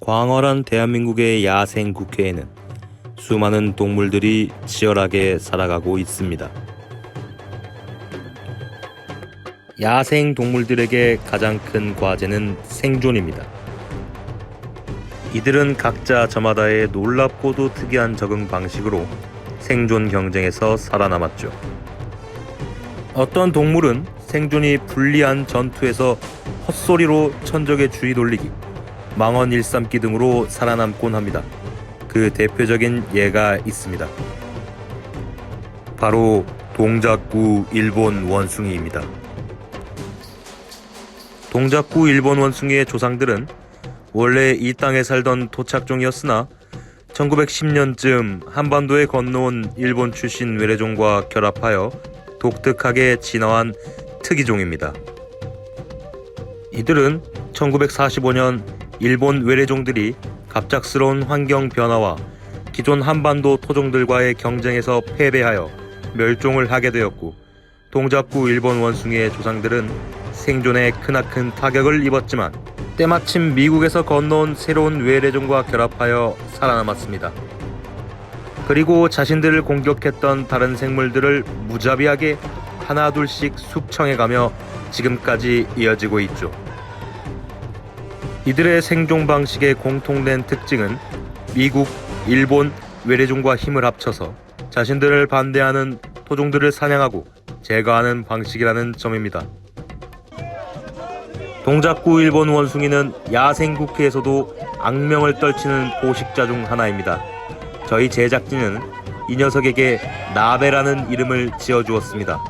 광활한 대한민국의 야생 국회에는 수많은 동물들이 치열하게 살아가고 있습니다. 야생 동물들에게 가장 큰 과제는 생존입니다. 이들은 각자 저마다의 놀랍고도 특이한 적응 방식으로 생존 경쟁에서 살아남았죠. 어떤 동물은 생존이 불리한 전투에서 헛소리로 천적의 주의 돌리기, 망언 일삼기 등으로 살아남곤 합니다. 그 대표적인 예가 있습니다. 바로 동작구 일본 원숭이입니다. 동작구 일본 원숭이의 조상들은 원래 이 땅에 살던 토착종이었으나 1910년쯤 한반도에 건너온 일본 출신 외래종과 결합하여 독특하게 진화한 특이종입니다. 이들은 1945년 일본 외래종들이 갑작스러운 환경 변화와 기존 한반도 토종들과의 경쟁에서 패배하여 멸종을 하게 되었고, 동작구 일본 원숭이의 조상들은 생존에 크나큰 타격을 입었지만 때마침 미국에서 건너온 새로운 외래종과 결합하여 살아남았습니다. 그리고 자신들을 공격했던 다른 생물들을 무자비하게 하나둘씩 숙청해가며 지금까지 이어지고 있죠. 이들의 생존 방식의 공통된 특징은 미국, 일본 외래종과 힘을 합쳐서 자신들을 반대하는 토종들을 사냥하고 제거하는 방식이라는 점입니다. 동작구 일본 원숭이는 야생 국회에서도 악명을 떨치는 포식자 중 하나입니다. 저희 제작진은 이 녀석에게 나베라는 이름을 지어주었습니다.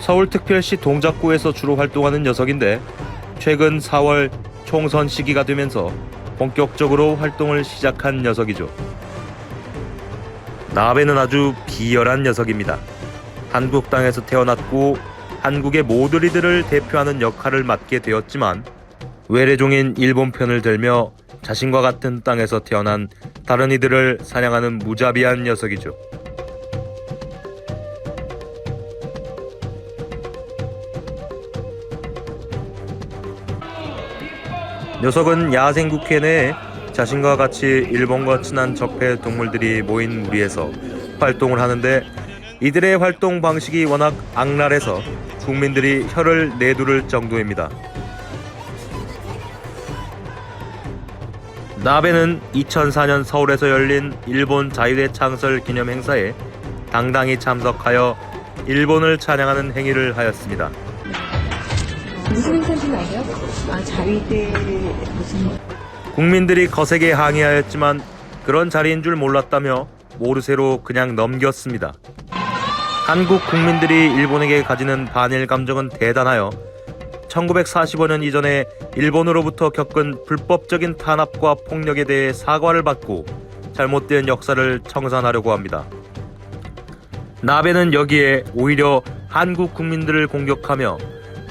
서울특별시 동작구에서 주로 활동하는 녀석인데, 최근 4월 총선 시기가 되면서 본격적으로 활동을 시작한 녀석이죠. 나베는 아주 비열한 녀석입니다. 한국 땅에서 태어났고 한국의 모드리들을 대표하는 역할을 맡게 되었지만, 외래종인 일본 편을 들며 자신과 같은 땅에서 태어난 다른 이들을 사냥하는 무자비한 녀석이죠. 녀석은 야생 국회 내에 자신과 같이 일본과 친한 적폐 동물들이 모인 무리에서 활동을 하는데, 이들의 활동 방식이 워낙 악랄해서 국민들이 혀를 내두를 정도입니다. 나베는 2004년 서울에서 열린 일본 자유의 창설 기념 행사에 당당히 참석하여 일본을 찬양하는 행위를 하였습니다. 무슨 행사인지 알아요? 자위대 무슨... 국민들이 거세게 항의하였지만 그런 자리인 줄 몰랐다며 모르쇠로 그냥 넘겼습니다. 한국 국민들이 일본에게 가지는 반일 감정은 대단하여 1945년 이전에 일본으로부터 겪은 불법적인 탄압과 폭력에 대해 사과를 받고 잘못된 역사를 청산하려고 합니다. 나베는 여기에 오히려 한국 국민들을 공격하며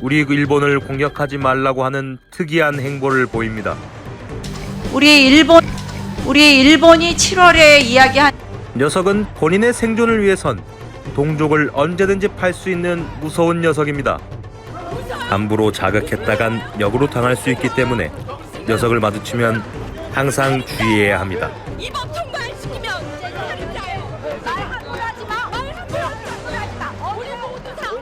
우리 일본을 공격하지 말라고 하는 특이한 행보를 보입니다. 우리 일본이 7월에 이야기한 녀석은 본인의 생존을 위해선 동족을 언제든지 팔 수 있는 무서운 녀석입니다. 함부로 자극했다간 역으로 당할 수 있기 때문에 녀석을 마주치면 항상 주의해야 합니다. 이법 통과시키면 말 함부로 하지 마. 말 함부로 하지 마. 우리 모두 다.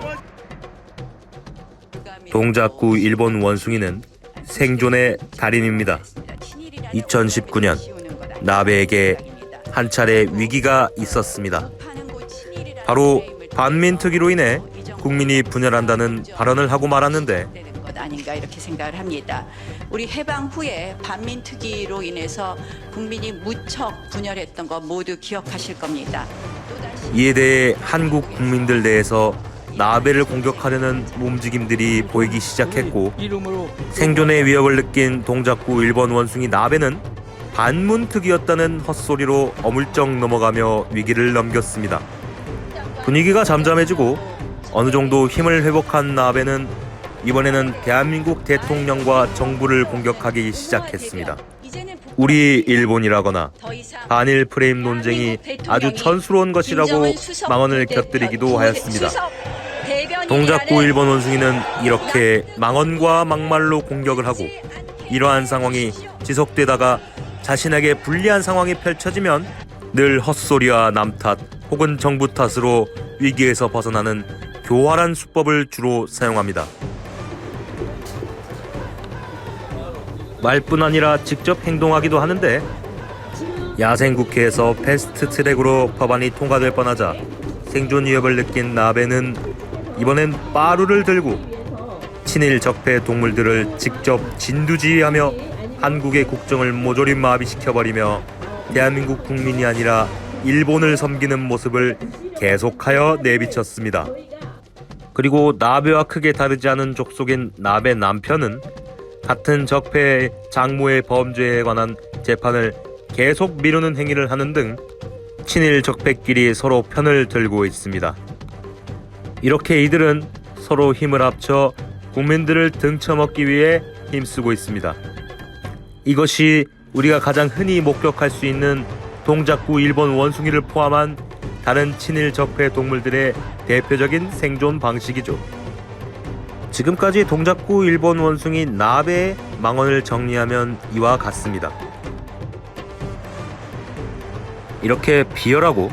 동작구 일본 원숭이는 생존의 달인입니다. 2019년 나베에게 한 차례 위기가 있었습니다. 바로 반민특위로 인해 국민이 분열한다는 발언을 하고 말았는데, 아닌가 이렇게 생각을 합니다. 우리 해방 후에 반민특위로 인해서 국민이 무척 분열했던 거 모두 기억하실 겁니다. 이에 대해 한국 국민들 내에서 나베를 공격하려는 움직임들이 보이기 시작했고, 생존의 위협을 느낀 동작구 일본 원숭이 나베는 반문특위였다는 헛소리로 어물쩍 넘어가며 위기를 넘겼습니다. 분위기가 잠잠해지고 어느 정도 힘을 회복한 나베는 이번에는 대한민국 대통령과 정부를 공격하기 시작했습니다. 우리 일본이라거나 더 이상 반일 프레임 논쟁이 아주 천스러운 것이라고 망언을 곁들이기도 하였습니다. 동작구 일본 원숭이는 이렇게 망언과 막말로 공격을 하고 이러한 상황이 지속되다가 자신에게 불리한 상황이 펼쳐지면 늘 헛소리와 남탓 혹은 정부 탓으로 위기에서 벗어나는 교활한 수법을 주로 사용합니다. 말뿐 아니라 직접 행동하기도 하는데 야생국회에서 패스트트랙으로 법안이 통과될 뻔하자 생존 위협을 느낀 나베는 이번엔 빠루를 들고 친일 적폐 동물들을 직접 진두지휘하며 한국의 국정을 모조리 마비시켜버리며 대한민국 국민이 아니라 일본을 섬기는 모습을 계속하여 내비쳤습니다. 그리고 나베와 크게 다르지 않은 족속인 나베 남편은 같은 적폐 장모의 범죄에 관한 재판을 계속 미루는 행위를 하는 등 친일 적폐끼리 서로 편을 들고 있습니다. 이렇게 이들은 서로 힘을 합쳐 국민들을 등쳐먹기 위해 힘쓰고 있습니다. 이것이 우리가 가장 흔히 목격할 수 있는 동작구 일본 원숭이를 포함한 다른 친일 적폐 동물들의 대표적인 생존 방식이죠. 지금까지 동작구 일본 원숭이 나베의 망언을 정리하면 이와 같습니다. 이렇게 비열하고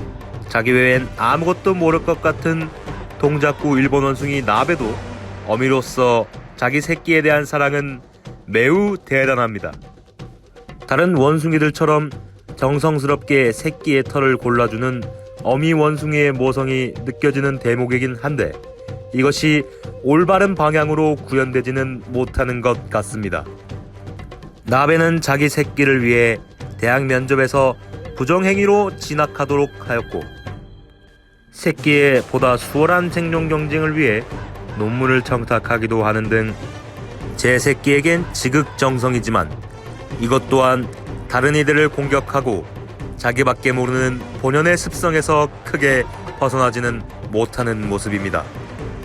자기 외엔 아무것도 모를 것 같은 동작구 일본 원숭이 나베도 어미로서 자기 새끼에 대한 사랑은 매우 대단합니다. 다른 원숭이들처럼 정성스럽게 새끼의 털을 골라주는 어미 원숭이의 모성이 느껴지는 대목이긴 한데 이것이 올바른 방향으로 구현되지는 못하는 것 같습니다. 나베는 자기 새끼를 위해 대학 면접에서 부정행위로 진학하도록 하였고 새끼의 보다 수월한 생존 경쟁을 위해 논문을 청탁하기도 하는 등 제 새끼에겐 지극정성이지만 이것 또한 다른 이들을 공격하고 자기밖에 모르는 본연의 습성에서 크게 벗어나지는 못하는 모습입니다.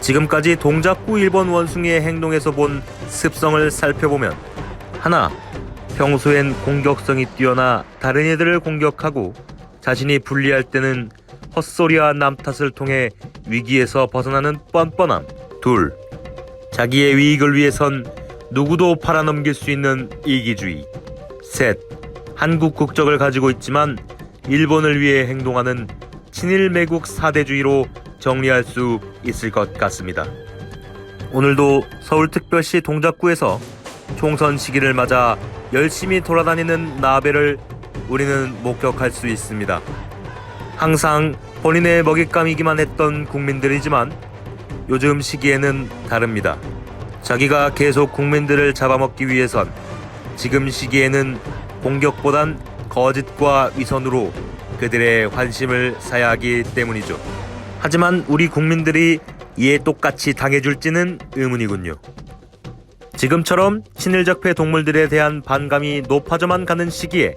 지금까지 동작구 일본 원숭이의 행동에서 본 습성을 살펴보면 하나, 평소엔 공격성이 뛰어나 다른 이들을 공격하고 자신이 불리할 때는 헛소리와 남탓을 통해 위기에서 벗어나는 뻔뻔함. 둘, 자기의 위익을 위해선 누구도 팔아넘길 수 있는 이기주의. 셋, 한국 국적을 가지고 있지만 일본을 위해 행동하는 친일 매국 사대주의로 정리할 수 있을 것 같습니다. 오늘도 서울특별시 동작구에서 총선 시기를 맞아 열심히 돌아다니는 나베를 우리는 목격할 수 있습니다. 항상 본인의 먹잇감이기만 했던 국민들이지만 요즘 시기에는 다릅니다. 자기가 계속 국민들을 잡아먹기 위해선 지금 시기에는 공격보단 거짓과 위선으로 그들의 환심을 사야 하기 때문이죠. 하지만 우리 국민들이 이에 똑같이 당해줄지는 의문이군요. 지금처럼 친일적폐 동물들에 대한 반감이 높아져만 가는 시기에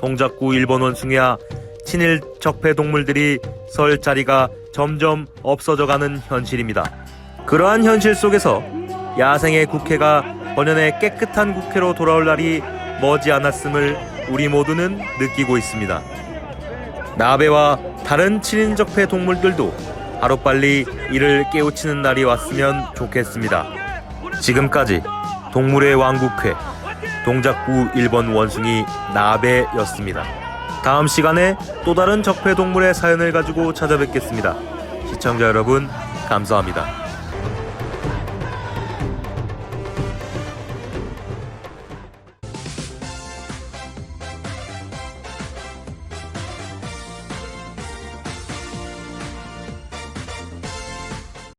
동작구 일본 원숭이와 친일적폐 동물들이 설 자리가 점점 없어져가는 현실입니다. 그러한 현실 속에서 야생의 국회가 본연의 깨끗한 국회로 돌아올 날이 머지않았음을 우리 모두는 느끼고 있습니다. 나베와 다른 친인적폐 동물들도 하루빨리 이를 깨우치는 날이 왔으면 좋겠습니다. 지금까지 동물의 왕국회 동작구 일본 원숭이 나베였습니다. 다음 시간에 또 다른 적폐 동물의 사연을 가지고 찾아뵙겠습니다. 시청자 여러분 감사합니다.